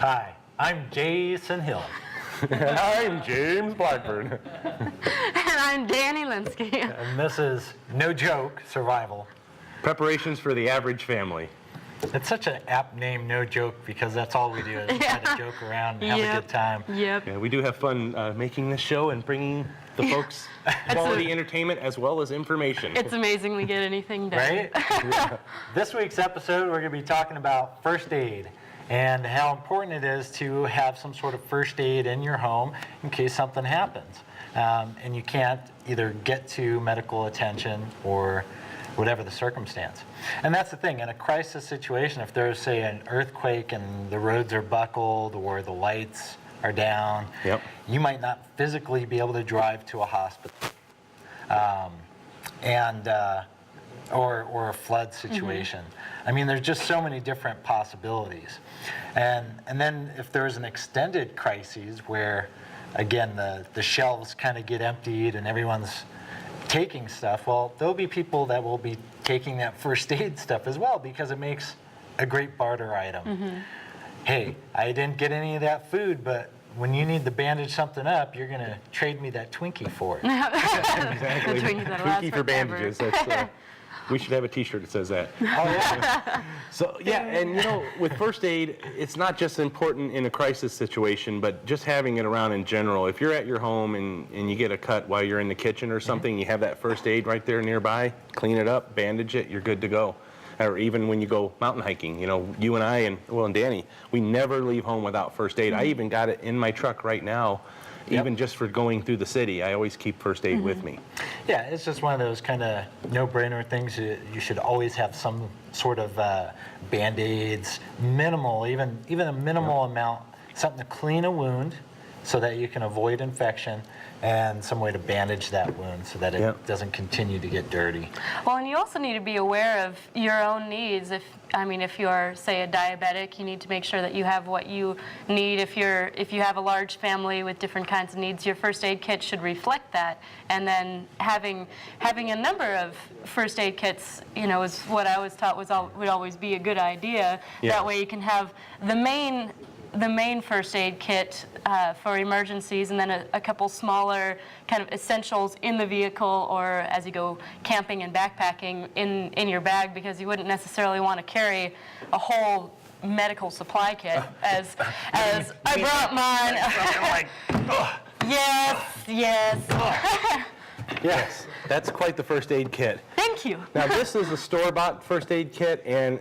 Hi, I'm Jason Hill. And I'm James Blackburn. And I'm Danny Linsky. And this is No Joke Survival. Preparations for the average family. It's such an apt name, No Joke, because that's all we do is try to joke around and have a good time. Yep. Yeah, we do have fun making this show and bringing the folks quality entertainment as well as information. It's amazing we get anything done. Right? Yeah. This week's episode, we're going to be talking about first aid and how important it is to have some sort of first aid in your home in case something happens. And you can't either get to medical attention or whatever the circumstance. And that's the thing, in a crisis situation, if there's, say, an earthquake and the roads are buckled or the lights are down, you might not physically be able to drive to a hospital. Or a flood situation. I mean, there's just so many different possibilities. And then if there's an extended crisis where, again, the shelves kind of get emptied and everyone's taking stuff, well, there'll be people that will be taking that first aid stuff as well because it makes a great barter item. Hey, I didn't get any of that food, but when you need to bandage something up, you're going to trade me that Twinkie for it. Exactly. Twinkie for bandages. That's, we should have a T-shirt that says that. Oh, yeah. So, yeah, and you know, with first aid, it's not just important in a crisis situation, but just having it around in general. If you're at your home and you get a cut while you're in the kitchen or something, you have that first aid right there nearby, clean it up, bandage it, you're good to go. Or even when you go mountain hiking, you know, you and I and Danny, we never leave home without first aid. I even got it in my truck right now, even just for going through the city. I always keep first aid with me. Yeah, it's just one of those kind of no-brainer things. You should always have some sort of Band-Aids, minimal, even a minimal amount, something to clean a wound so that you can avoid infection, and some way to bandage that wound so that it doesn't continue to get dirty. Well, and you also need to be aware of your own needs. If you are, say, a diabetic, you need to make sure that you have what you need. If you have a large family with different kinds of needs, your first aid kit should reflect that. And then having a number of first aid kits, you know, is what I was taught would always be a good idea. That way you can have the main first aid kit for emergencies, and then a couple smaller kind of essentials in the vehicle or as you go camping and backpacking in your bag, because you wouldn't necessarily want to carry a whole medical supply kit as I brought mine. Yes, that's quite the first aid kit. Thank you. Now this is a store-bought first aid kit, and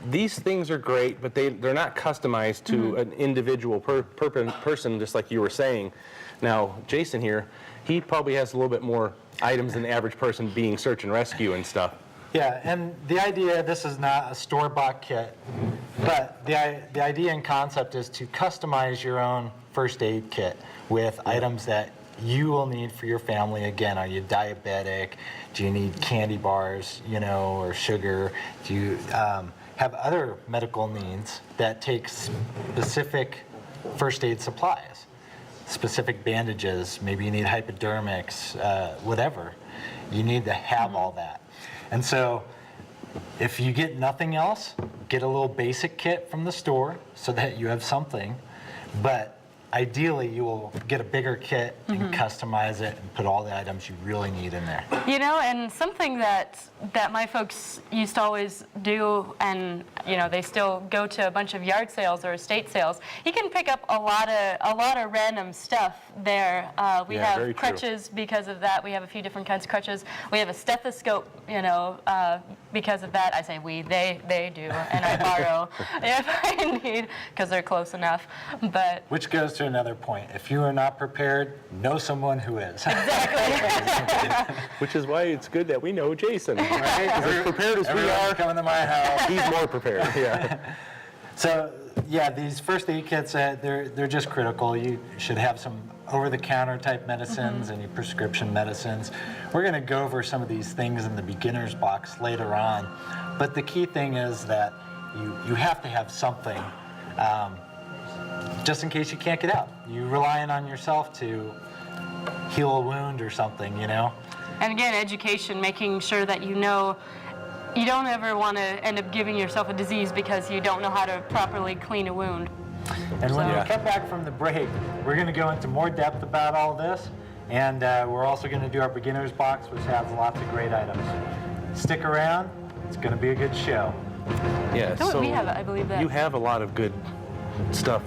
these things are great, but they're not customized to an individual person, just like you were saying. Now Jason here, he probably has a little bit more items than the average person, being search and rescue and stuff. Yeah, and the idea, this is not a store-bought kit, but the idea and concept is to customize your own first aid kit with items that you will need for your family. Again, are you diabetic? Do you need candy bars, you know, or sugar? Do you have other medical needs that take specific first aid supplies, specific bandages? Maybe you need hypodermics, whatever. You need to have all that. And so if you get nothing else, get a little basic kit from the store so that you have something. But ideally, you will get a bigger kit and customize it and put all the items you really need in there. You know, and something that my folks used to always do, and you know, they still go to a bunch of yard sales or estate sales. You can pick up a lot of random stuff there. We have crutches because of that. We have a few different kinds of crutches. We have a stethoscope, you know, because of that. I say we, they do, and I borrow if I need, because they're close enough. But which goes to another point. If you are not prepared, know someone who is. Exactly. Which is why it's good that we know Jason. Right? As prepared as we are, coming to my house. He's more prepared. Yeah. So yeah, these first aid kits, they're just critical. You should have some over-the-counter type medicines and your prescription medicines. We're going to go over some of these things in the beginner's box later on. But the key thing is that you have to have something just in case you can't get out. You're relying on yourself to heal a wound or something, you know? And again, education, making sure that you know you don't ever want to end up giving yourself a disease because you don't know how to properly clean a wound. And when Yeah. we come back from the break, we're going to go into more depth about all this, and we're also going to do our beginner's box, which has lots of great items. Stick around. It's going to be a good show. Yeah, Oh, so we have, I believe that. you have a lot of good stuff.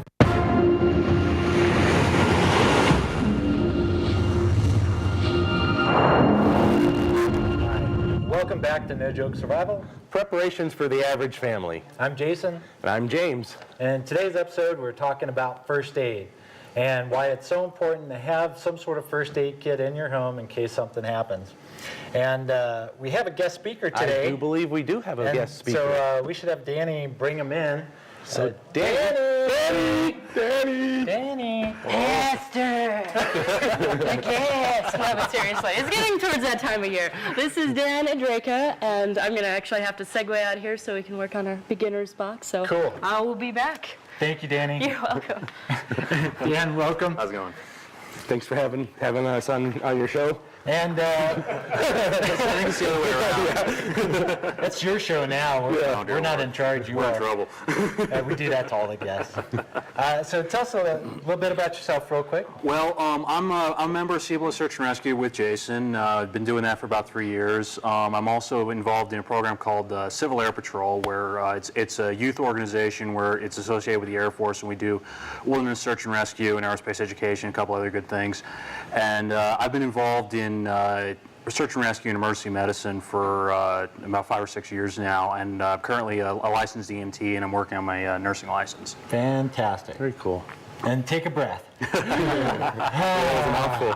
Welcome back to No Joke Survival. Preparations for the average family. I'm Jason, And I'm James. and in today's episode we're talking about first aid and why it's so important to have some sort of first aid kit in your home in case something happens. And we have a guest speaker today. I do believe we do have a and guest speaker. So we should have Danny bring him in. So Danny! Danny! Esther! The guest! No, but seriously, it's getting towards that time of year. This is Dan and Draka, and I'm going to actually have to segue out here so we can work on our beginner's box. So Cool. I will be back. Thank you, Danny. You're welcome. Dan, welcome. How's it going? Thanks for having us on your show. And I think it's the other way around. it's your show now. We're not in charge. You We're in are. trouble. We do that to all the guests. So tell us a little bit about yourself real quick. Well, I'm a member of C.E.R.T Search and Rescue with Jason. I've been doing that for about 3 years. I'm also involved in a program called Civil Air Patrol, where it's a youth organization where it's associated with the Air Force, and we do wilderness search and rescue and aerospace education, a couple other good things. And I've been involved in search and rescue and emergency medicine for about 5 or 6 years now, and currently a licensed EMT, and I'm working on my nursing license. Fantastic. Very cool. And take a breath. Mouthful.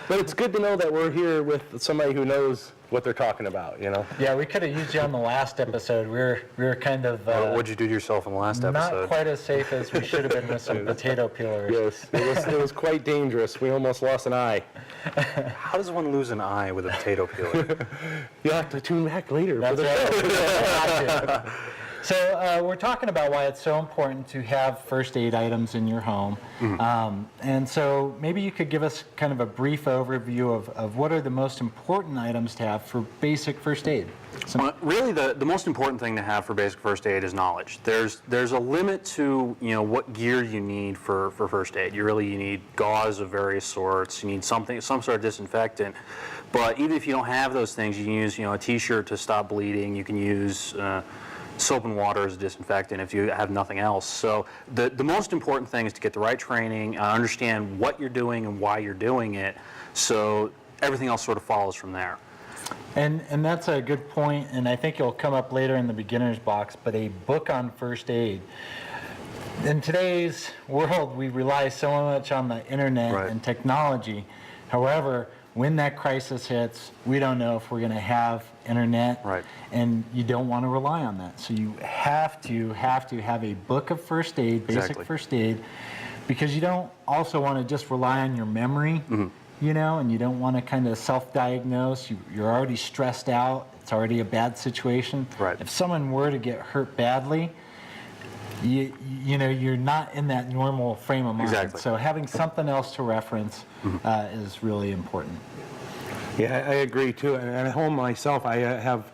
But it's good to know that we're here with somebody who knows what they're talking about, you know? Yeah, we could have used you on the last episode. We were kind of What'd you do to yourself in the last not episode? quite as safe as we should have been with some potato peelers. Yes, it was quite dangerous. We almost lost an eye. How does one lose an eye with a potato peeler? You'll have to tune back later. That's for the right. So we're talking about why it's so important to have first aid items in your home. And so maybe you could give us kind of a brief overview of what are the most important items to have for basic first aid. Well, really, the most important thing to have for basic first aid is knowledge. There's a limit to what gear you need for first aid. You need gauze of various sorts. You need some sort of disinfectant. But even if you don't have those things, you can use a T-shirt to stop bleeding. You can use soap and water as a disinfectant if you have nothing else. So the most important thing is to get the right training, understand what you're doing and why you're doing it, so everything else sort of follows from there. And that's a good point, and I think it'll come up later in the beginner's box, but a book on first aid. In today's world, we rely so much on the internet Right. and technology. However, when that crisis hits, we don't know if we're going to have internet, Right. and you don't want to rely on that. So you have to have a book of first aid, basic Exactly. first aid, because you don't also want to just rely on your memory, and you don't want to kind of self-diagnose. You're already stressed out. It's already a bad situation. Right. If someone were to get hurt badly, you're not in that normal frame of mind. Exactly. So having something else to reference is really important. Yeah, I agree too. And at home myself, I have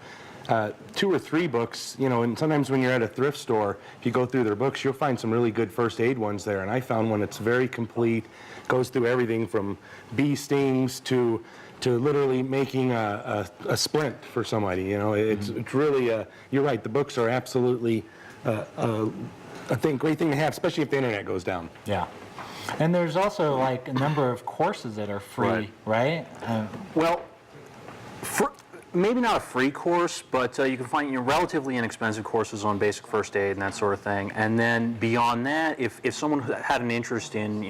2 or 3 books, and sometimes when you're at a thrift store, if you go through their books, you'll find some really good first aid ones there. And I found one that's very complete, goes through everything from bee stings to literally making a splint for somebody. It's really, you're right, the books are absolutely great thing to have, especially if the internet goes down. Yeah. And there's also like a number of courses that are free, right? Well, maybe not a free course, but you can find relatively inexpensive courses on basic first aid and that sort of thing. And then beyond that, if someone had an interest in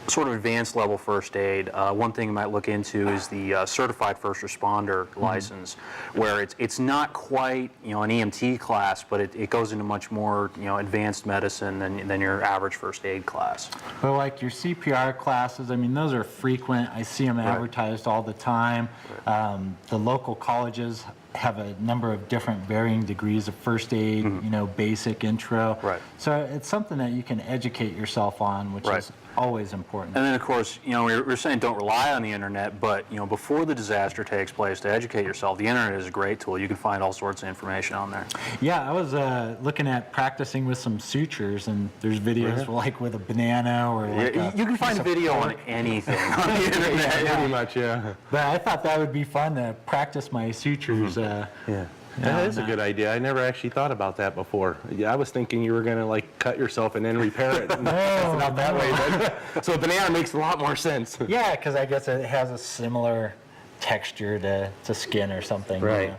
sort of advanced level first aid, one thing you might look into is the certified first responder license, where it's not quite an EMT class, but it goes into much more advanced medicine than your average first aid class. But like your CPR classes, I mean, those are frequent. I see them advertised all the time. The local colleges have a number of different varying degrees of first aid, basic intro. Right. So it's something that you can educate yourself on, which is always important. And then, of course, we're saying don't rely on the internet, but, before the disaster takes place, to educate yourself, the internet is a great tool. You can find all sorts of information on there. Yeah, I was looking at practicing with some sutures, and there's videos like with a banana or like You can find video on anything on the internet. Pretty much, yeah. But I thought that would be fun to practice my sutures. Yeah. That is a good idea. I never actually thought about that before. Yeah, I was thinking you were going to like cut yourself and then repair it. Not that way. But, so a banana makes a lot more sense. Yeah, because I guess it has a similar texture to skin or something. Right.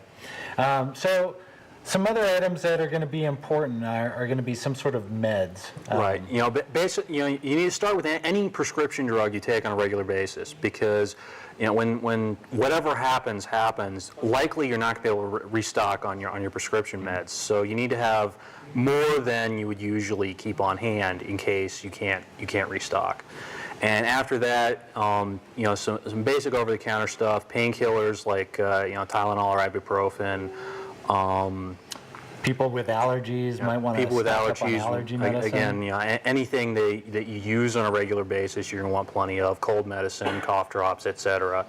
So some other items that are going to be important are going to be some sort of meds. Right. Basically, you need to start with any prescription drug you take on a regular basis, because when whatever happens, likely you're not going to be able to restock on your prescription meds. So you need to have more than you would usually keep on hand in case you can't restock. And after that, some basic over-the-counter stuff, painkillers like Tylenol or ibuprofen. People with allergies might want to People with stock up on allergies, allergy medicine. again, anything that you use on a regular basis, you're going to want plenty of. Cold medicine, cough drops, etc.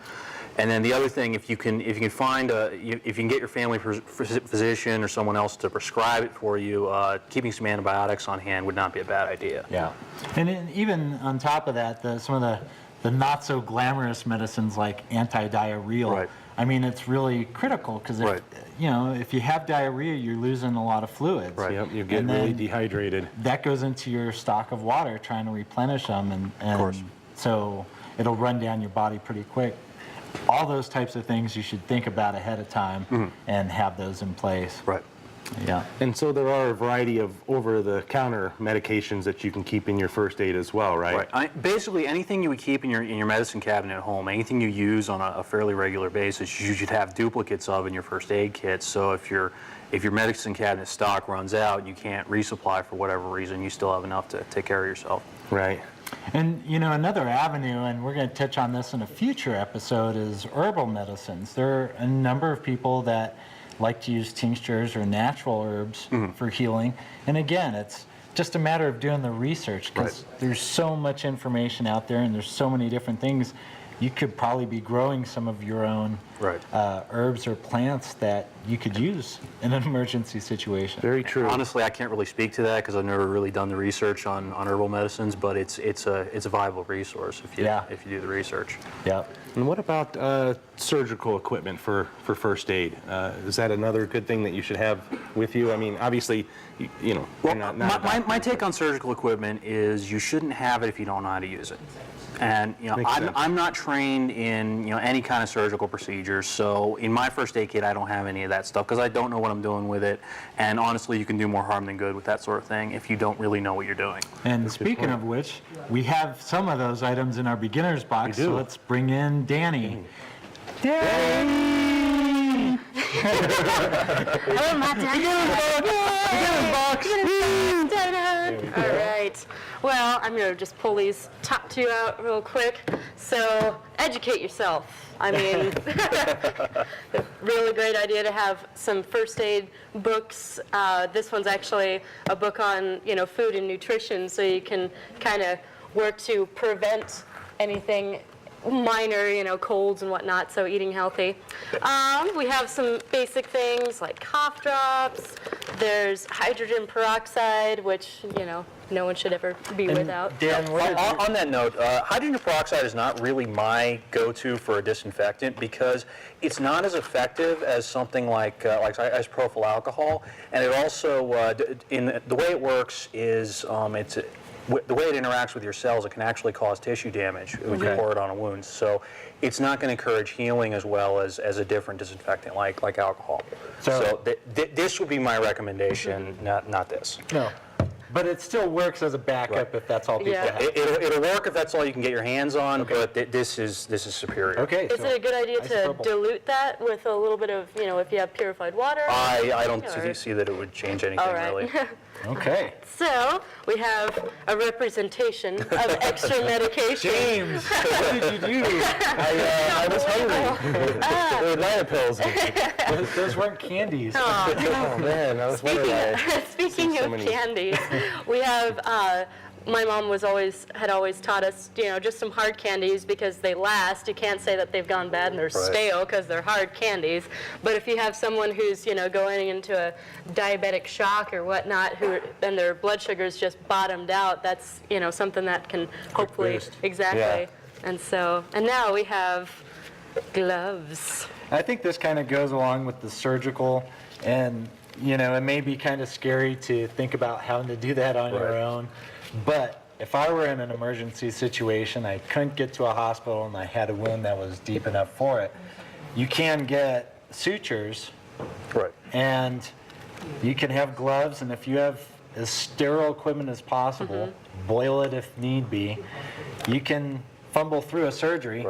And then the other thing, if you can get your family physician or someone else to prescribe it for you, keeping some antibiotics on hand would not be a bad idea. Yeah, and even on top of that, some of the not so glamorous medicines like anti-diarrheal. Right. I mean, it's really critical because if you have diarrhea, you're losing a lot of fluids. Right. Yep, you get really dehydrated. That goes into your stock of water, trying to replenish them, and Of course. so it'll run down your body pretty quick. All those types of things you should think about ahead of time and have those in place. Right. Yeah. And so there are a variety of over-the-counter medications that you can keep in your first aid as well, right? Right. Basically, anything you would keep in your medicine cabinet at home, anything you use on a fairly regular basis, you should have duplicates of in your first aid kit. So if your medicine cabinet stock runs out, you can't resupply for whatever reason, you still have enough to take care of yourself. Right. And another avenue, and we're going to touch on this in a future episode, is herbal medicines. There are a number of people that like to use tinctures or natural herbs for healing. And again, it's just a matter of doing the research, because there's so much information out there and there's so many different things. You could probably be growing some of your own herbs or plants that you could use in an emergency situation. Very true. Honestly, I can't really speak to that because I've never really done the research on herbal medicines, but it's a viable resource if you do the research. Yeah. And what about surgical equipment for first aid? Is that another good thing that you should have with you? I mean, obviously, Well, you're not my take on surgical equipment is you shouldn't have it if you don't know how to use it. And I'm not trained in any kind of surgical procedures, so in my first aid kit I don't have any of that stuff because I don't know what I'm doing with it. And honestly, you can do more harm than good with that sort of thing if you don't really know what you're doing. And speaking of which, we have some of those items in our beginner's box, so let's bring in Danny. Danny! Hello, Matt. All right. Well, I'm going to just pull these top two out real quick. So, educate yourself. I mean, really great idea to have some first aid books. This one's actually a book on, food and nutrition, so you can kind of work to prevent anything minor, colds and whatnot, so eating healthy. We have some basic things like cough drops. There's hydrogen peroxide, which, no one should ever be without. Dan, On that note, hydrogen peroxide is not really my go-to for a disinfectant because it's not as effective as something like isopropyl alcohol, and it also, the way it works is the way it interacts with your cells, it can actually cause tissue damage when you pour it on a wound. So it's not going to encourage healing as well as a different disinfectant like alcohol. So this would be my recommendation, not this. No. But it still works as a backup if that's all people have. It'll work if that's all you can get your hands on, but this is superior. Okay. Is it a good idea to dilute that with a little bit of, if you have purified water? I don't see that it would change anything All right. really. Okay. So we have a representation of extra medication. James, what did you do? I was hungry. They were diet pills. Those weren't candies. Oh man, I was wondering. Speaking of candies, we have my mom had always taught us, just some hard candies because they last. You can't say that they've gone bad and they're stale because they're hard candies. But if you have someone who's, going into a diabetic shock or whatnot, and their blood sugar's just bottomed out, that's, something that can hopefully, boost. exactly. Yeah. And now we have gloves. I think this kind of goes along with the surgical, and it may be kind of scary to think about having to do that on your own, but if I were in an emergency situation, I couldn't get to a hospital and I had a wound that was deep enough for it, you can get sutures, and you can have gloves, and if you have as sterile equipment as possible, boil it if need be, you can fumble through a surgery.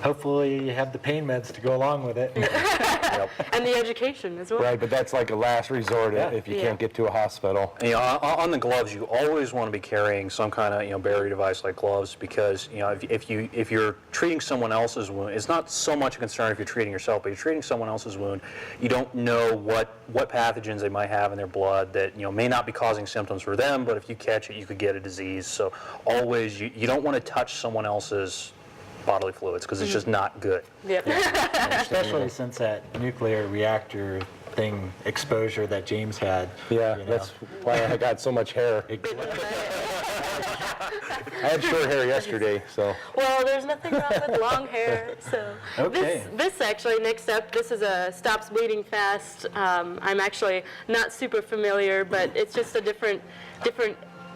Hopefully you have the pain meds to go along with it. And the education as well. Right, but that's like a last resort if you can't get to a hospital. And, on the gloves, you always want to be carrying some kind of barrier device like gloves, because if you're treating someone else's wound, it's not so much a concern if you're treating yourself, but you're treating someone else's wound. You don't know what pathogens they might have in their blood that may not be causing symptoms for them, but if you catch it, you could get a disease. So always, you don't want to touch someone else's bodily fluids because it's just not good. Especially since that nuclear reactor thing exposure that James had. Yeah, that's why I got so much hair. I had short hair yesterday, so. Well, there's nothing wrong with long hair. So this actually, next up, this is a Stops Bleeding Fast. I'm actually not super familiar, but it's just a different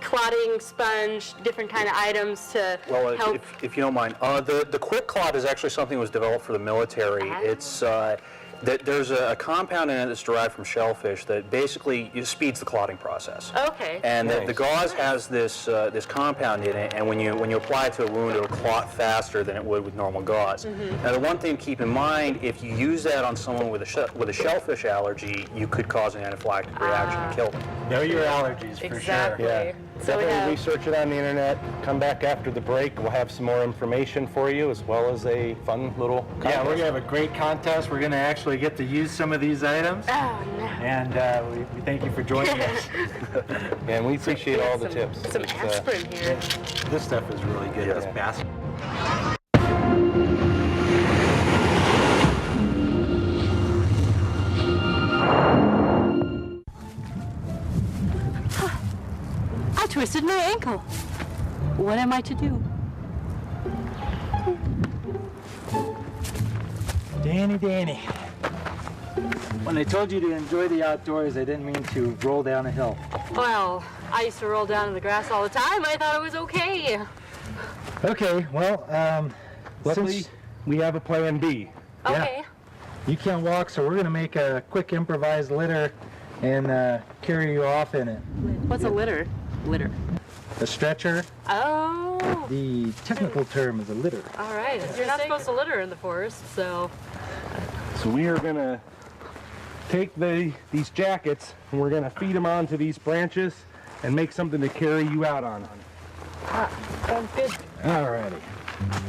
clotting sponge, different kind of items to help. If you don't mind, the Quick Clot is actually something that was developed for the military. It's there's a compound in it that's derived from shellfish that basically speeds the clotting process. Okay. And the gauze has this compound in it, and when you apply it to a wound, it'll clot faster than it would with normal gauze. Now, the one thing to keep in mind, if you use that on someone with a shellfish allergy, you could cause an anaphylactic reaction and kill them. Know your allergies, for Exactly. sure. Yeah. So we Definitely have research it on the internet. Come back after the break. We'll have some more information for you, as well as a fun little contest. Yeah, we're going to have a great contest. We're going to actually get to use some of these items. Oh, no. And we thank you for joining us. And we appreciate all the tips. Some It's, aspirin here. This stuff is really good. This basket. I twisted my ankle. What am I to do? Danny. When I told you to enjoy the outdoors, I didn't mean to roll down a hill. Well, I used to roll down in the grass all the time. I thought it was okay. Okay, well, Luckily, we have a plan B. Okay. you can't walk, so we're going to make a quick improvised litter and carry you off in it. What's a litter? Litter. A stretcher, Oh. the technical term is a litter. All right. You're not supposed to litter in the forest, so. So we are gonna take these jackets and we're gonna feed them onto these branches and make something to carry you out on. Sounds good. Alrighty.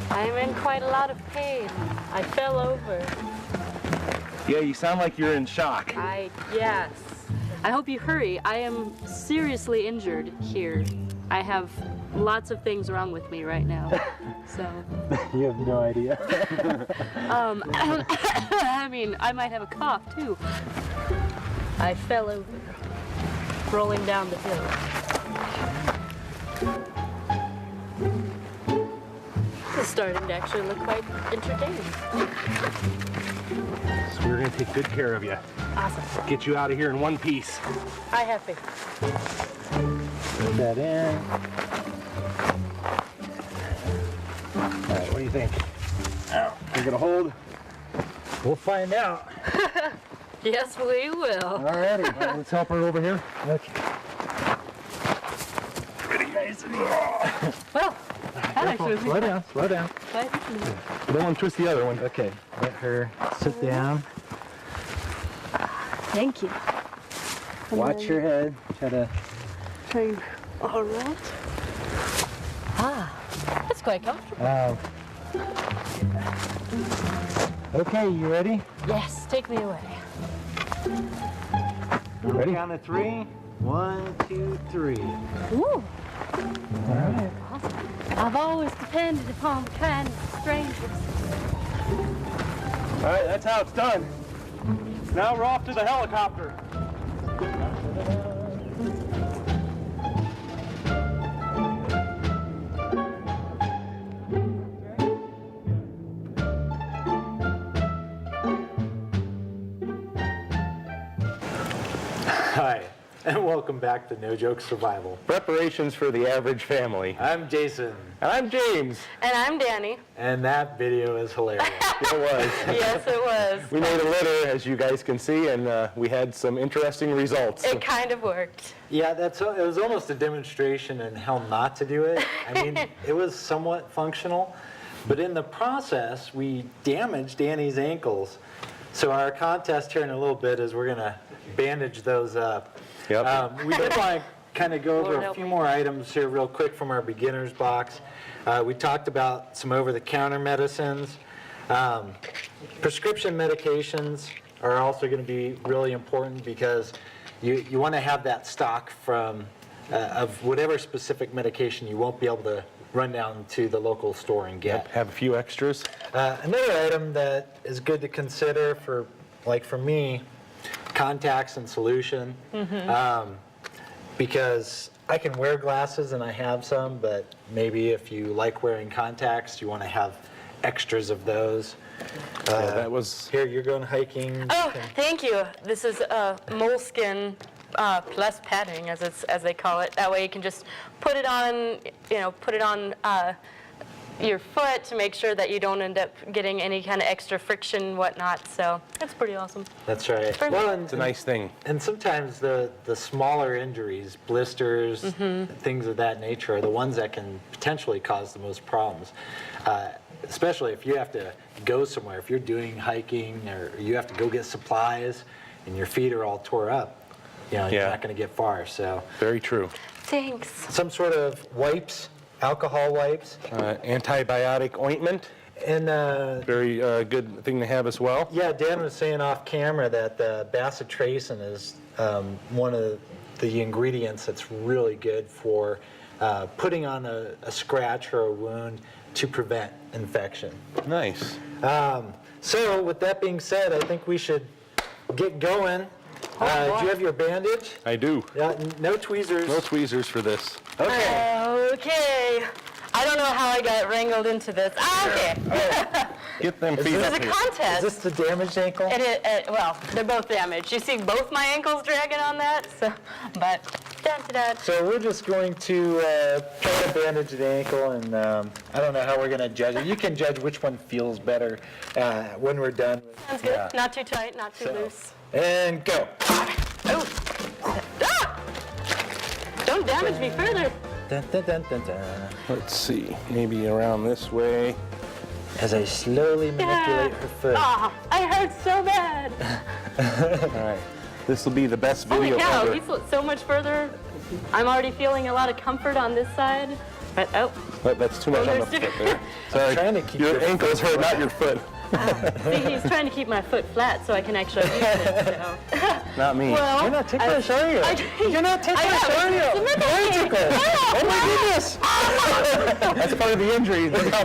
I'm in quite a lot of pain. I fell over. Yeah, you sound like you're in shock. Yes. I hope you hurry. I am seriously injured here. I have lots of things wrong with me right now. So. You have no idea. I mean, I might have a cough too. I fell over, rolling down the hill. This is starting to actually look quite entertaining. So we're gonna take good care of you. Awesome. Get you out of here in one piece. I have faith. Put that in. Alright, what do you think? You're gonna hold? We'll find out. Yes, we will. Alrighty. Let's help her over here. Okay. Well, that actually was Slow down, slow down. quite Don't want to twist the other one. Okay, let her sit down. Thank you. Watch your head. Try to. All right. That's quite comfortable. Okay, you ready? Yes, take me away. Ready? On to 3. 1, 2, 3. Ooh. Awesome. I've always depended upon the kindness of strangers. All right, that's how it's done. Now we're off to the helicopter. Hi, and welcome back to No Joke Survival. Preparations for the average family. I'm Jason, And I'm James. And I'm Danny. and that video is hilarious. It was. Yes, it was. We made a litter, as you guys can see, and we had some interesting results. It kind of worked. Yeah, it was almost a demonstration in how not to do it. I mean, it was somewhat functional, but in the process, we damaged Danny's ankles. So our contest here in a little bit is we're gonna bandage those up. Yep. We did want to kind of go over Lord a help few me. more items here real quick from our beginner's box. We talked about some over-the-counter medicines. Prescription medications are also going to be really important because you want to have that stock from of whatever specific medication you won't be able to run down to the local store and get. Have a few extras. Another item that is good to consider for me, contacts and solution. Because I can wear glasses and I have some, but maybe if you like wearing contacts, you want to have extras of those. Yeah, that was. Here, you're going hiking. Oh, thank you. This is moleskin plus padding, as they call it. That way you can just put it on, your foot to make sure that you don't end up getting any kind of extra friction and whatnot. So that's pretty awesome. That's right. Perfect. Well, It's a nice thing. and sometimes the smaller injuries, blisters, things of that nature, are the ones that can potentially cause the most problems. Especially if you have to go somewhere, if you're doing hiking or you have to go get supplies and your feet are all tore up, you're Yeah. not going to get far. So Very true. Thanks. some sort of wipes, alcohol wipes, Antibiotic ointment. and Very good thing to have as well. yeah, Dan was saying off camera that bacitracin is one of the ingredients that's really good for putting on a scratch or a wound to prevent infection. Nice. So with that being said, I think we should get going. Do you have your bandage? I do. No tweezers. No tweezers for this. Okay. I don't know how I got wrangled into this. Okay. Get them feet This up is a here. contest. Is this the damaged ankle? Well, they're both damaged. You see both my ankles dragging on that, so, but, dun-dun-dun. So we're just going to try to bandage the ankle, and I don't know how we're going to judge it. You can judge which one feels better when we're done. Sounds good. Not too tight, not too loose. And go. Oh! Ah! Don't damage me further. Dun, dun, dun, dun, dun. Let's see. Maybe around this way. As I slowly manipulate her foot. Ah, I hurt so bad. All right. This will be the best Holy video cow, ever. he's so much further. I'm already feeling a lot of comfort on this side. But, oh, But that's too much on the there's- foot there. Sorry. trying to keep your your ankles hurt, not your foot. see, he's trying to keep my foot flat so I can actually use it. So. Not me. Well, You're not tickling a show You're not tickling a Oh my goodness! That's part of the injury. Look how,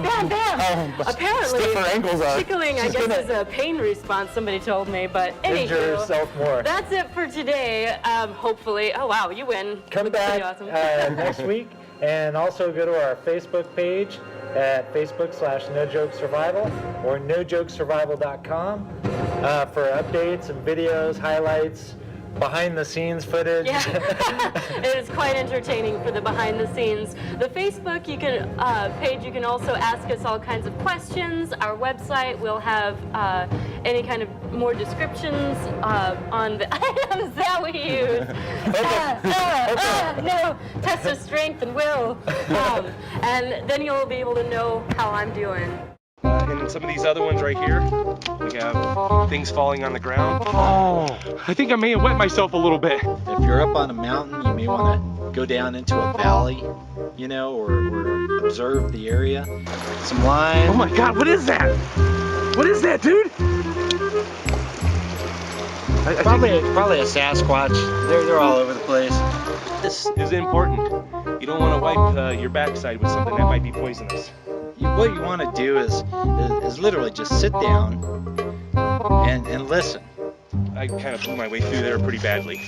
Apparently, stiff her ankles are. tickling, I guess, is a pain response, somebody told me. But Injure anywho, yourself more. that's it for today. Hopefully, oh wow, you win. Come Pretty back awesome. next week, and also go to our Facebook page at Facebook/NoJokeSurvival or NoJokeSurvival.com for updates and videos, highlights, behind-the-scenes footage. Yeah, it is quite entertaining for the behind the scenes. The Facebook page, you can also ask us all kinds of questions. Our website will have any kind of more descriptions on the items that we use. No, test of strength and will. And then you'll be able to know how I'm doing. And some of these other ones right here, we have things falling on the ground. Oh, I think I may have wet myself a little bit. If you're up on a mountain, you may want to go down into a valley, or observe the area. Some lime. Oh my God, what is that? What is that, dude? I Probably a Sasquatch. They're all over the place. This is important. You don't want to wipe your backside with something that might be poisonous. What you want to do is literally just sit down and listen. I kind of blew my way through there pretty badly.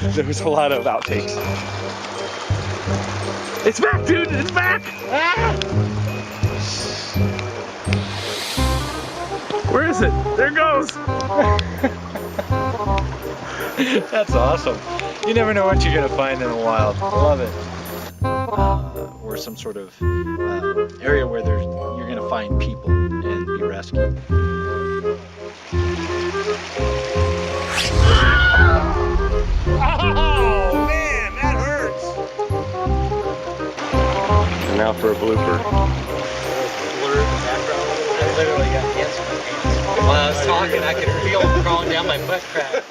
There was a lot of outtakes. It's back, dude! It's back! Ah! Where is it? There it goes! That's awesome. You never know what you're going to find in the wild. I love it. Or some sort of area where you're going to find people and be rescued. Oh, man, that hurts! And now for a blooper. Blur in the background. I literally got ants in my pants. While I was talking, I could feel them crawling down my butt crack.